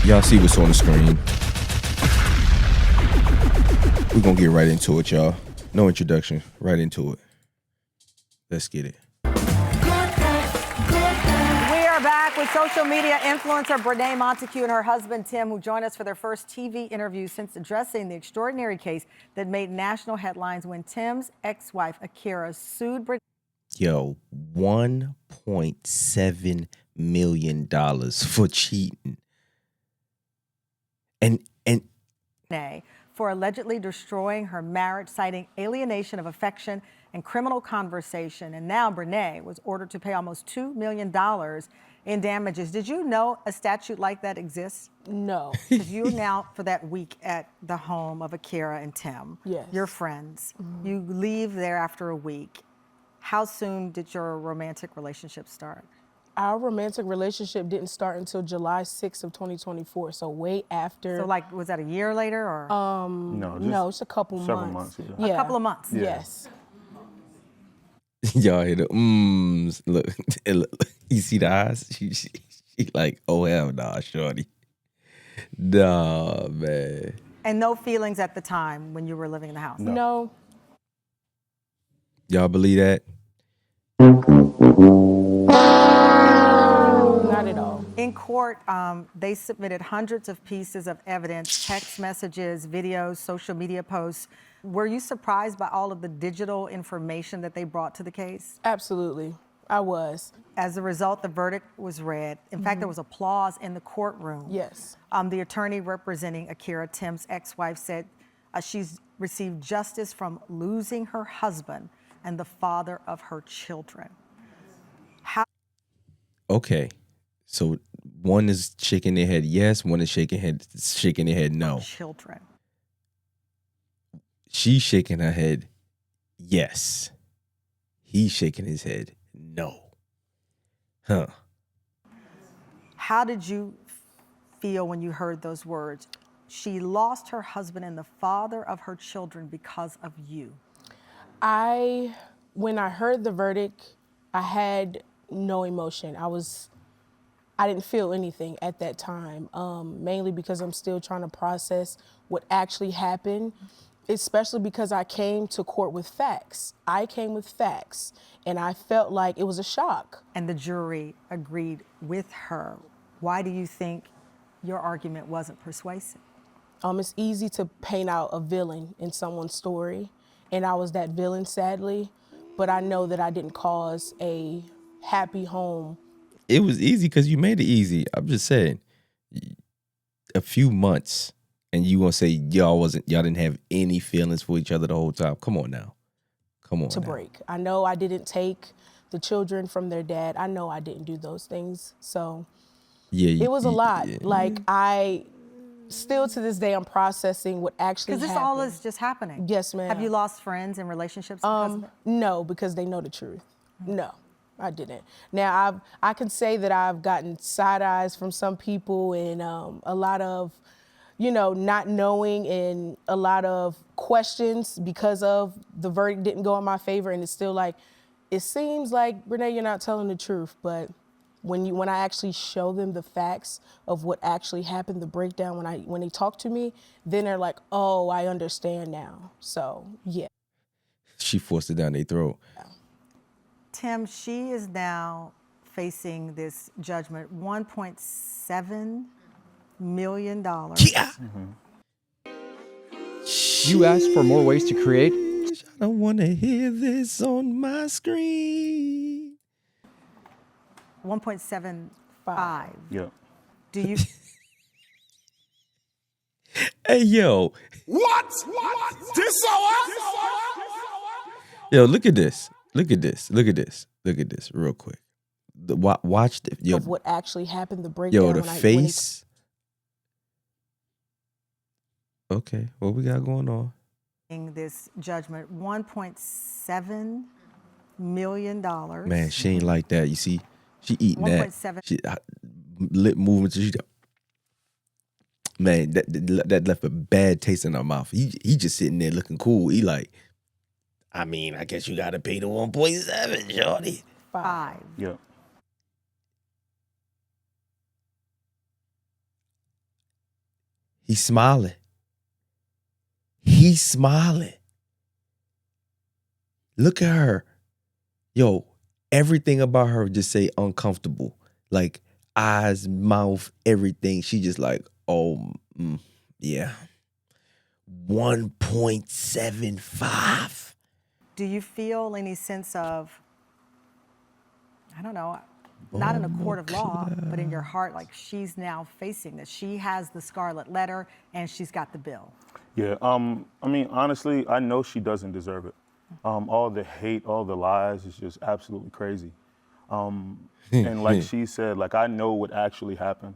Y'all see what's on the screen. We're gonna get right into it, y'all. No introduction, right into it. Let's get it. We are back with social media influencer Brenay Montague and her husband Tim, who joined us for their first TV interview since addressing the extraordinary case that made national headlines when Tim's ex-wife Akira sued Brenay. Yo, $1.7 million for cheating. And for allegedly destroying her marriage, citing alienation of affection and criminal conversation. And now Brenay was ordered to pay almost $2 million in damages. Did you know a statute like that exists? No. Because you're now for that week at the home of Akira and Tim. Yes. Your friends. Mm-hmm. You leave there after a week. How soon did your romantic relationship start? Our romantic relationship didn't start until July 6th of 2024, so way after. So like, was that a year later or? No, it's a couple months. Several months, yeah. A couple of months? Yeah. Yes. y'all hear the look, you see the eyes? She like, oh hell nah, shorty. Nah, man. And no feelings at the time when you were living in the house? No. Y'all believe that? Not at all. In court, they submitted hundreds of pieces of evidence, text messages, videos, social media posts. Were you surprised by all of the digital information that they brought to the case? Absolutely, I was. As a result, the verdict was read. In fact, there was applause in the courtroom. Yes. The attorney representing Akira, Tim's ex-wife, said she's received justice from losing her husband and the father of her children. Okay, so one is shaking their head yes, one is shaking their head no. Children. She's shaking her head yes. He's shaking his head no. Huh. How did you feel when you heard those words? She lost her husband and the father of her children because of you. When I heard the verdict, I had no emotion. I didn't feel anything at that time, mainly because I'm still trying to process what actually happened, especially because I came to court with facts. I came with facts, and I felt like it was a shock. And the jury agreed with her. Why do you think your argument wasn't persuasive? It's easy to paint out a villain in someone's story, and I was that villain, sadly, but I know that I didn't cause a happy home. It was easy because you made it easy. I'm just saying, a few months, and you gonna say y'all didn't have any feelings for each other the whole time? Come on now, come on. To break. I know I didn't take the children from their dad. I know I didn't do those things. So yeah, it was a lot. Yeah. Like still to this day, I'm processing what actually happened. Because this all is just happening. Yes, ma'am. Have you lost friends and relationships because of it? No, because they know the truth. No, I didn't. Now, I can say that I've gotten side eyes from some people and a lot of, not knowing and a lot of questions because of the verdict didn't go in my favor. And it's still like, it seems like, Brenay, you're not telling the truth. But when I actually show them the facts of what actually happened, the breakdown, when they talk to me, then they're like, oh, I understand now. So, yeah. She forced it down their throat. Tim, she is now facing this judgment, $1.7 million. Yeah. You asked for more ways to create? I don't want to hear this on my screen. 1.75. Yeah. Do you? Hey, yo. What? This hour? Yo, look at this. Look at this. Look at this. Look at this real quick. Watch the, yo, of what actually happened, the breakdown. Yo, the face. Okay, what we got going on? This judgment, $1.7 million. Man, she ain't like that. You see, she eating 1.7. She lip movements. Man, that left a bad taste in her mouth. He just sitting there looking cool. He like, I mean, I guess you got to pay the 1.7, shorty. 5. Yeah. He's smiling. He's smiling. Look at her. Yo, everything about her just say uncomfortable. Like eyes, mouth, everything. She just like, oh, yeah. 1.75. Do you feel any sense of, I don't know, not in a court of law, but in your heart, like she's now facing this? She has the scarlet letter and she's got the bill. Yeah, I mean, honestly, I know she doesn't deserve it. All the hate, all the lies is just absolutely crazy. And like she said, like I know what actually happened.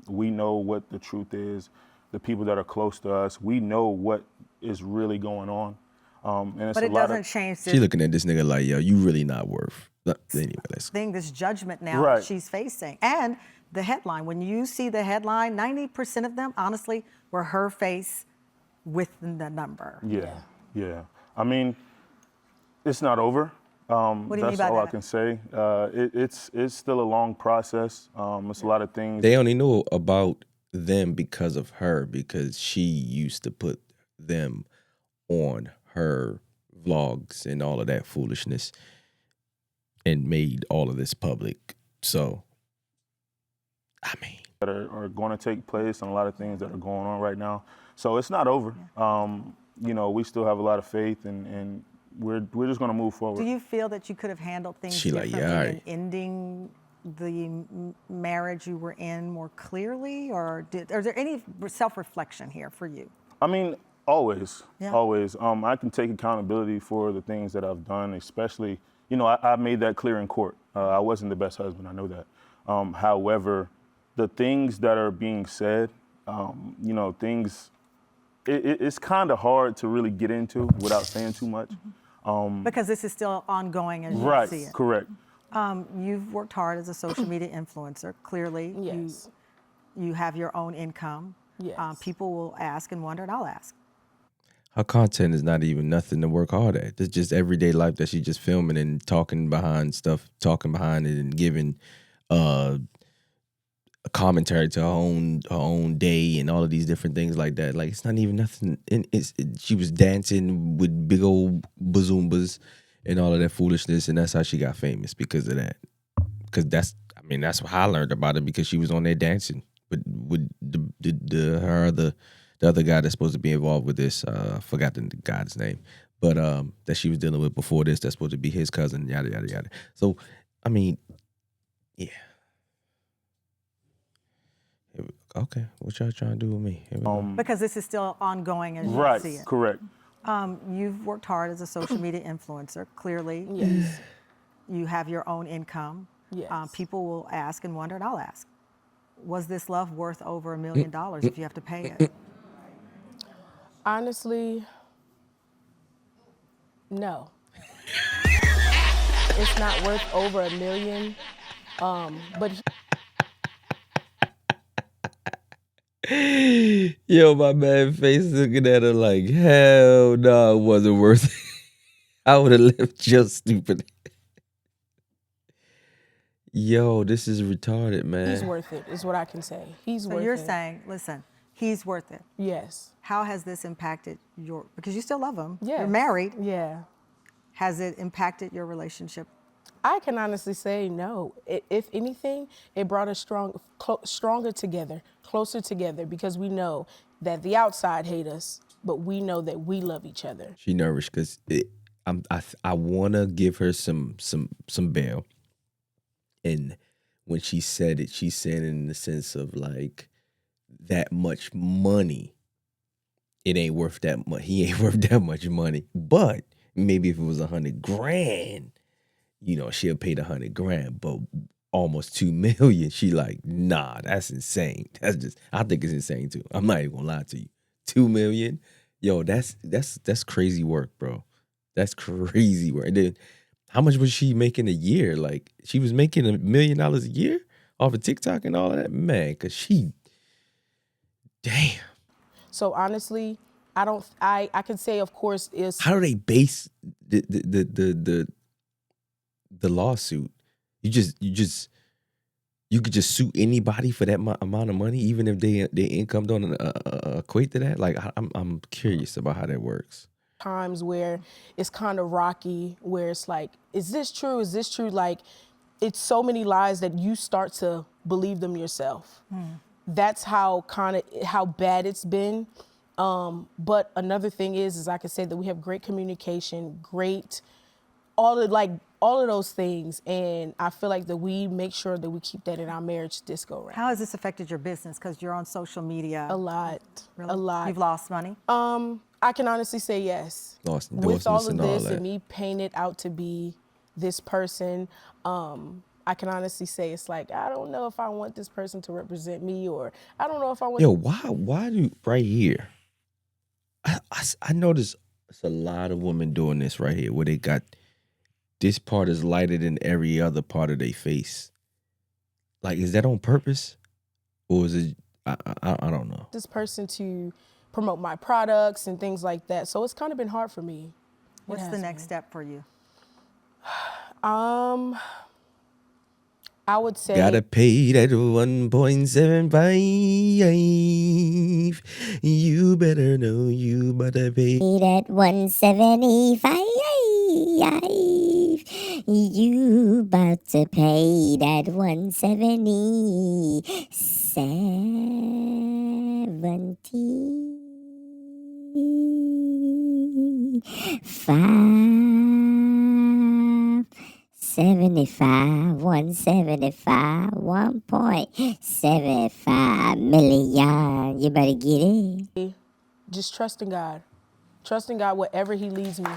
We know what the truth is. The people that are close to us, we know what is really going on. And it's But a it lot doesn't of, change She this looking at this nigga like, yo, you really not worth. Anyway, let's thing, this judgment now Right. that she's facing. And the headline, when you see the headline, 90% of them, honestly, were her face with the number. yeah. I mean, it's not over. What do you mean That's by all I that? can say. It's still a long process. It's a lot of things. They only know about them because of her, because she used to put them on her vlogs and all of that foolishness and made all of this public. So, I mean, that are going to take place and a lot of things that are going on right now. So it's not over. You know, we still have a lot of faith and we're just going to move forward. Do you feel that you could have handled things She like, differently yeah, in alright. ending the marriage you were in more clearly? Or is there any self-reflection here for you? I mean, always, Yeah. always. I can take accountability for the things that I've done, especially, you know, I made that clear in court. I wasn't the best husband, I know that. However, the things that are being said, you know, things, it's kind of hard to really get into without saying too much. Because this is still ongoing as you Right, see it. correct. You've worked hard as a social media influencer. Clearly, Yes. you have your own income. Yes. People will ask and wonder, and I'll ask. her content is not even nothing to work hard at. It's just everyday life that she's just filming and talking behind it and giving a commentary to her own day and all of these different things like that. Like it's not even nothing. She was dancing with big old bazoombas and all of that foolishness, and that's how she got famous because of that. Because that's how I learned about it, because she was on there dancing with the other guy that's supposed to be involved with this. I forgot the guy's name, but that she was dealing with before this. That's supposed to be his cousin. Yada yada yada. So, I mean, yeah. Okay, what y'all trying to do with me? Here we go. Because this is still ongoing as you Right, see it. correct. You've worked hard as a social media influencer. Clearly, Yes. you have your own income. Yes. People will ask and wonder, and I'll ask, was this love worth over $1 million if you have to pay it? Honestly, no. It's not worth over $1 million. But Yo, my man face looking at her like, hell no, it wasn't worth it. I would have left your stupid. Yo, this is retarded, man. he's worth it, is what I can say. He's So worth you're it. saying, listen, he's worth it. Yes. How has this impacted because you still love him. Yes. You're married. Yeah. Has it impacted your relationship? I can honestly say no. If anything, it brought us stronger together, closer together, because we know that the outside hate us, but we know that we love each other. She nervous because I wanna give her some bail. And when she said it in the sense of like that much money. It ain't worth that much. He ain't worth that much money. But maybe if it was $100 grand, you know, she'll pay the $100 grand. But almost $2 million, she like, nah, that's insane. I think it's insane too. I'm not even gonna lie to you. $2 million, yo, that's crazy work, bro. That's crazy work. And then, how much was she making a year? Like, she was making $1 million a year off of TikTok and all of that, man. Cause damn. So honestly, I can say, of course, is How do they base the lawsuit? You just You could just sue anybody for that amount of money, even if their income don't equate to that. Like I'm curious about how that works. Times where it's kind of rocky, where it's like, is this true? Is this true? Like, it's so many lies that you start to believe them yourself. That's how bad it's been. But another thing is I could say that we have great communication, great, all of those things, and I feel like that we make sure that we keep that in our marriage this go round. How has this affected your business? Because you're on social media. A lot. Really? A lot. You've lost money? I can honestly say yes. Lost With all endorsements of and all this that. and me painted out to be this person, I can honestly say it's like, I don't know if I want this person to represent me, or I don't know if I want. Yo, why do right here? I notice it's a lot of women doing this right here, where they got this part is lighter than every other part of their face. Like, is that on purpose, or is it? I don't know. This person to promote my products and things like that. So it's kind of been hard for me. What's the next step for you? I would say Gotta pay that 1.75. You better know you better pay. At 175, you about to pay that 175, million. You better get it. just trusting God. Trusting God wherever he leads me.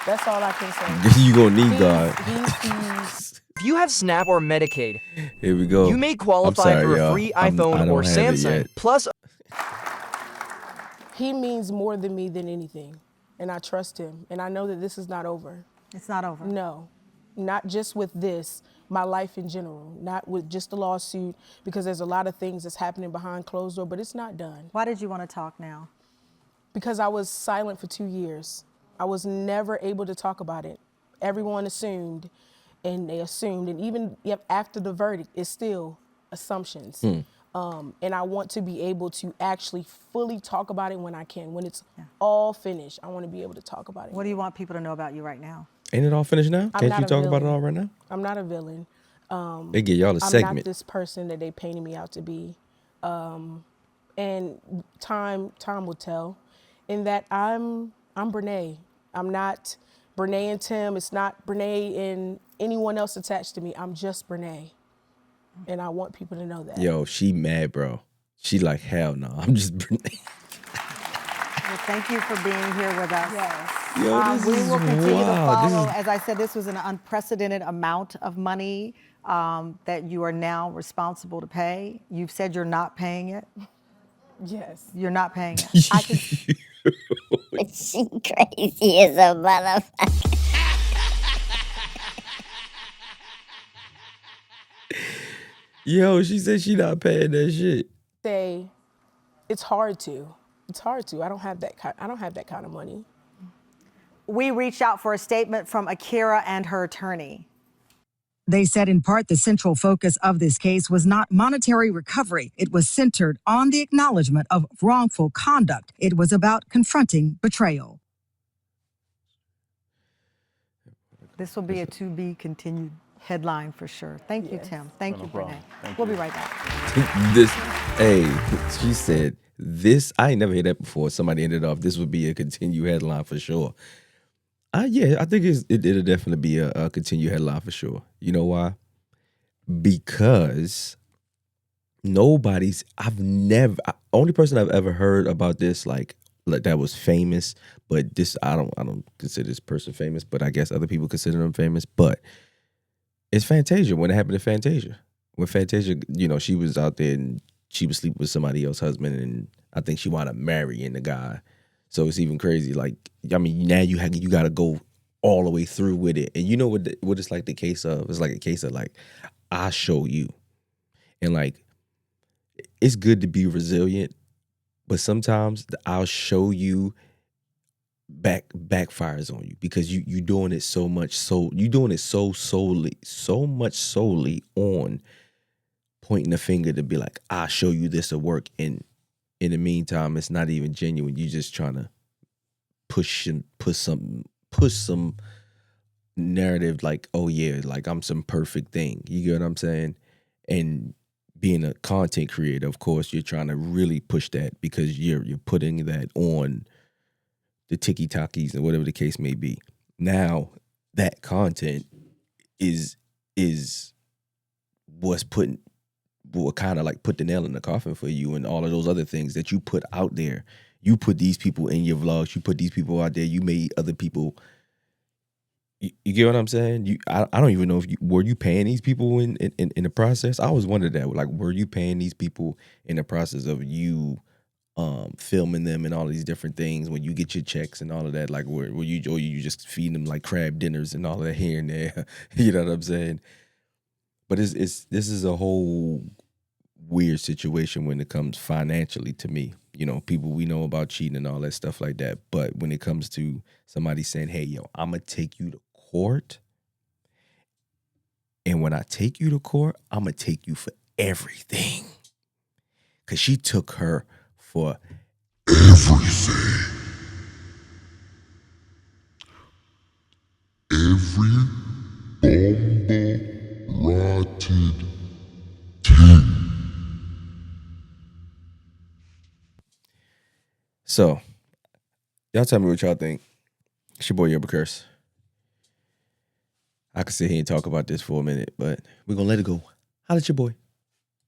That's all I can say. You gonna need God. He's If you have Snap or Medicaid, Here we go. you may I'm qualify sorry, for a y'all. free I iPhone don't or have it Samsung yet. plus he means more than me than anything. And I trust him. And I know that this is not over. It's not over. No, not just with this, my life in general, not with just the lawsuit, because there's a lot of things that's happening behind closed door, but it's not done. Why did you want to talk now? Because I was silent for 2 years. I was never able to talk about it. Everyone assumed, and even after the verdict, it's still assumptions. And I want to be able to actually fully talk about it when I can. When it's all finished, I want to be able to talk about it. What do you want people to know about you right now? Ain't it all finished now? I'm Can't not you a talk about it villain. all right now? I'm not a villain. They get y'all a I'm segment. not this person that they painted me out to be. And time will tell. In that I'm Brenay. I'm not Brenay and Tim. It's not Brenay and anyone else attached to me. I'm just Brenay. And I want people to know that. Yo, she mad, bro. She like, hell no. I'm just Brenay. Well, thank you for being here with us. Yes. Yo, this We is will continue to wild. follow. As I said, this was an unprecedented amount of money that you are now responsible to pay. You've said you're not paying it. Yes. You're not paying it. I can, She crazy as a motherfucker. Yo, she said she not paying that shit. Say, it's hard to. I don't have that kind of money. we reached out for a statement from Akira and her attorney. They said in part the central focus of this case was not monetary recovery. It was centered on the acknowledgement of wrongful conduct. It was about confronting betrayal. This will be a to be continued headline for sure. Thank you, Tim. Thank No you, problem. Brenay. Thank We'll you. be right back. She said this. I ain't never heard that before. Somebody ended off. This would be a continued headline for sure. Yeah, I think it'll definitely be a continued headline for sure. You know why? Because only person I've ever heard about this like that was famous, but this I don't consider this person famous, but I guess other people consider them famous. But it's Fantasia. When it happened to Fantasia, when Fantasia, she was out there and she was sleeping with somebody else's husband, and I think she wound up marrying the guy. So it's even crazy. Like, I mean, now you got to go all the way through with it, and you know what it's like the case of? It's like a case of like, I show you, and like, it's good to be resilient, but sometimes the I'll show you backfires on you because you doing it so much, so you doing it so much solely on pointing the finger to be like, I'll show you this will work. And in the meantime, it's not even genuine. You're just trying to push some narrative like, oh yeah, like I'm some perfect thing. You get what I'm saying? And being a content creator, of course, you're trying to really push that because you're putting that on the TikTokies and whatever the case may be. Now that content is what's what kind of like put the nail in the coffin for you, and all of those other things that you put out there. You put these people in your vlogs. You put these people out there. You made other people. You get what I'm saying? I don't even know if were you paying these people in the process. I always wondered that. Like, were you paying these people in the process of you filming them and all of these different things when you get your checks and all of that? Like, were you, or you just feeding them like crab dinners and all of that here and there? You know what I'm saying? But this is a whole weird situation when it comes financially to me. You know, people we know about cheating and all that stuff like that. But when it comes to somebody saying, hey, yo, I'm going to take you to court. And when I take you to court, I'm going to take you for everything. Because she took her for everything. Every bomba-rotted thing. So, y'all tell me what y'all think. It's your boy, Urben Currse. I could sit here and talk about this for a minute, but we're going to let it go. Holla at your boy.